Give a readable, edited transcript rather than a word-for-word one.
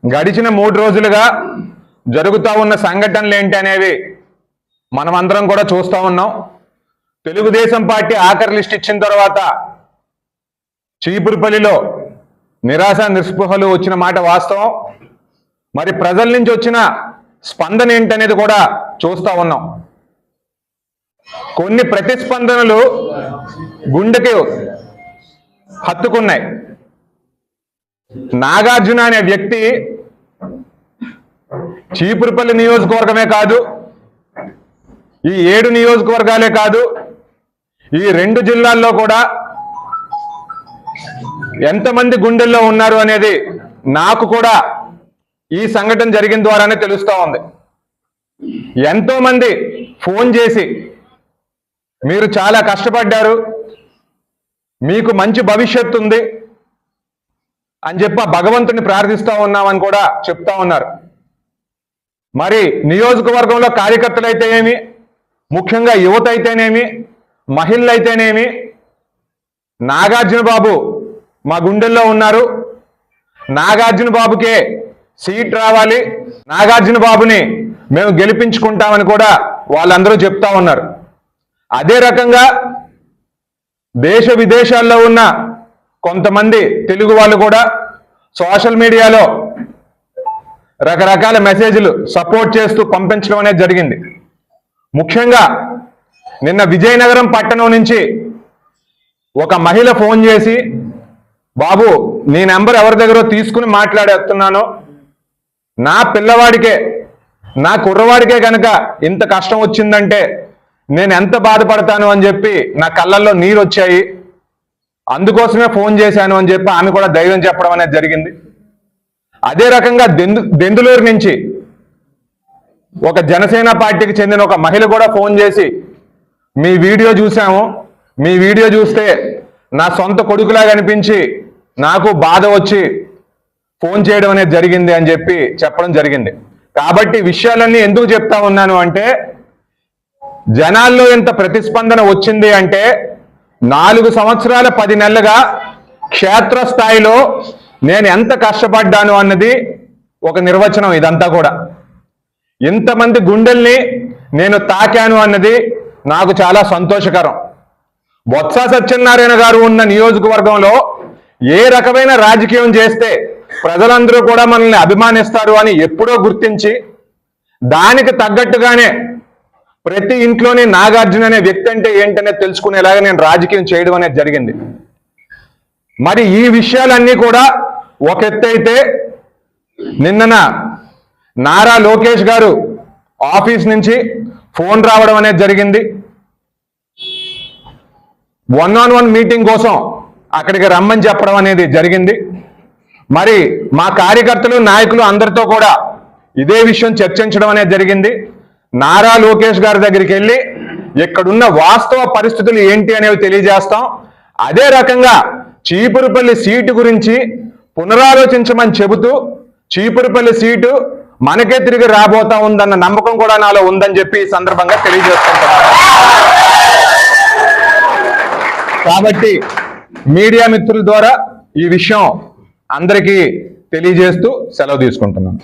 గడిచిన 3 రోజులుగా జరుగుతూ ఉన్న సంఘటనలు ఏంటి అనేవి మనమందరం కూడా చూస్తూ ఉన్నాం. తెలుగుదేశం పార్టీ ఆఖరి లిస్ట్ ఇచ్చిన తర్వాత చీపురుపల్లిలో నిరాశ నిస్పృహలు వచ్చిన మాట వాస్తవం. మరి ప్రజల నుంచి వచ్చిన స్పందన ఏంటనేది కూడా చూస్తూ ఉన్నాం. కొన్ని ప్రతిస్పందనలు గుండెకి హత్తుకున్నాయి. నాగార్జున అనే వ్యక్తి చీపురుపల్లి నియోజకవర్గమే కాదు, ఈ 7 నియోజకవర్గాలే కాదు, ఈ 2 జిల్లాల్లో కూడా ఎంతమంది గుండెల్లో ఉన్నారు అనేది నాకు కూడా ఈ సంఘటన జరిగిన ద్వారానే తెలుస్తూ ఉంది. ఎంతో మంది ఫోన్ చేసి మీరు చాలా కష్టపడ్డారు, మీకు మంచి భవిష్యత్తు ఉంది అని చెప్పి భగవంతుని ప్రార్థిస్తూ ఉన్నామని కూడా చెప్తా ఉన్నారు. మరి నియోజకవర్గంలో కార్యకర్తలు అయితేనేమి, ముఖ్యంగా యువత అయితేనేమి, మహిళలు అయితేనేమి, నాగార్జున బాబు మా గుండెల్లో ఉన్నారు, నాగార్జున బాబుకే సీట్ రావాలి, నాగార్జున బాబుని మేము గెలిపించుకుంటామని కూడా వాళ్ళందరూ చెప్తా ఉన్నారు. అదే రకంగా దేశ విదేశాల్లో ఉన్న కొంతమంది తెలుగు వాళ్ళు కూడా సోషల్ మీడియాలో రకరకాల మెసేజ్లు సపోర్ట్ చేస్తూ పంపించడం అనేది జరిగింది. ముఖ్యంగా నిన్న విజయనగరం పట్టణం నుంచి ఒక మహిళ ఫోన్ చేసి, బాబు నీ నెంబర్ ఎవరి దగ్గర తీసుకుని మాట్లాడేస్తున్నాను, నా పిల్లవాడికే, నా కుర్రవాడికే కనుక ఇంత కష్టం వచ్చిందంటే నేను ఎంత బాధపడతాను అని చెప్పి నా కళ్ళల్లో నీరు వచ్చాయి, అందుకోసమే ఫోన్ చేశాను అని చెప్పి ఆమె కూడా ధైర్యం చెప్పడం అనేది జరిగింది. అదే రకంగా దెందులూరు నుంచి ఒక జనసేన పార్టీకి చెందిన ఒక మహిళ కూడా ఫోన్ చేసి, మీ వీడియో చూసాము, మీ వీడియో చూస్తే నా సొంత కొడుకులాగా అనిపించి నాకు బాధ వచ్చి ఫోన్ చేయడం అనేది జరిగింది అని చెప్పి చెప్పడం జరిగింది. కాబట్టి విషయాలన్నీ ఎందుకు చెప్తా ఉన్నాను అంటే, జనాల్లో ఎంత ప్రతిస్పందన వచ్చింది అంటే 4 సంవత్సరాల 10 నెలలుగా క్షేత్రస్థాయిలో నేను ఎంత కష్టపడ్డాను అన్నది ఒక నిర్వచనం. ఇదంతా కూడా ఇంతమంది గుండెల్ని నేను తాకాను అన్నది నాకు చాలా సంతోషకరం. బొత్స సత్యనారాయణ గారు ఉన్న నియోజకవర్గంలో ఏ రకమైన రాజకీయం చేస్తే ప్రజలందరూ కూడా మనల్ని అభిమానిస్తారు అని ఎప్పుడో గుర్తించి దానికి తగ్గట్టుగానే ప్రతి ఇంట్లోనే నాగార్జున అనే వ్యక్తి అంటే ఏంటనేది తెలుసుకునేలాగా నేను రాజకీయం చేయడం అనేది జరిగింది. మరి ఈ విషయాలన్నీ కూడా ఒక ఎత్తు అయితే, నిన్న నారా లోకేష్ గారు ఆఫీస్ నుంచి ఫోన్ రావడం అనేది జరిగింది. 1-on-1 మీటింగ్ కోసం అక్కడికి రమ్మని చెప్పడం అనేది జరిగింది. మరి మా కార్యకర్తలు, నాయకులు అందరితో కూడా ఇదే విషయం చర్చించడం అనేది జరిగింది. నారా లోకేష్ గారి దగ్గరికి వెళ్ళి ఇక్కడున్న వాస్తవ పరిస్థితులు ఏంటి అనేవి తెలియజేస్తాం. అదే రకంగా చీపురుపల్లి సీటు గురించి పునరాలోచించమని చెబుతూ చీపురుపల్లి సీటు మనకే తిరిగి రాబోతా ఉందన్న నమ్మకం కూడా నాలో ఉందని చెప్పి ఈ సందర్భంగా తెలియజేసుకుంటున్నాను. కాబట్టి మీడియా మిత్రుల ద్వారా ఈ విషయం అందరికీ తెలియజేస్తూ సెలవు తీసుకుంటున్నాను.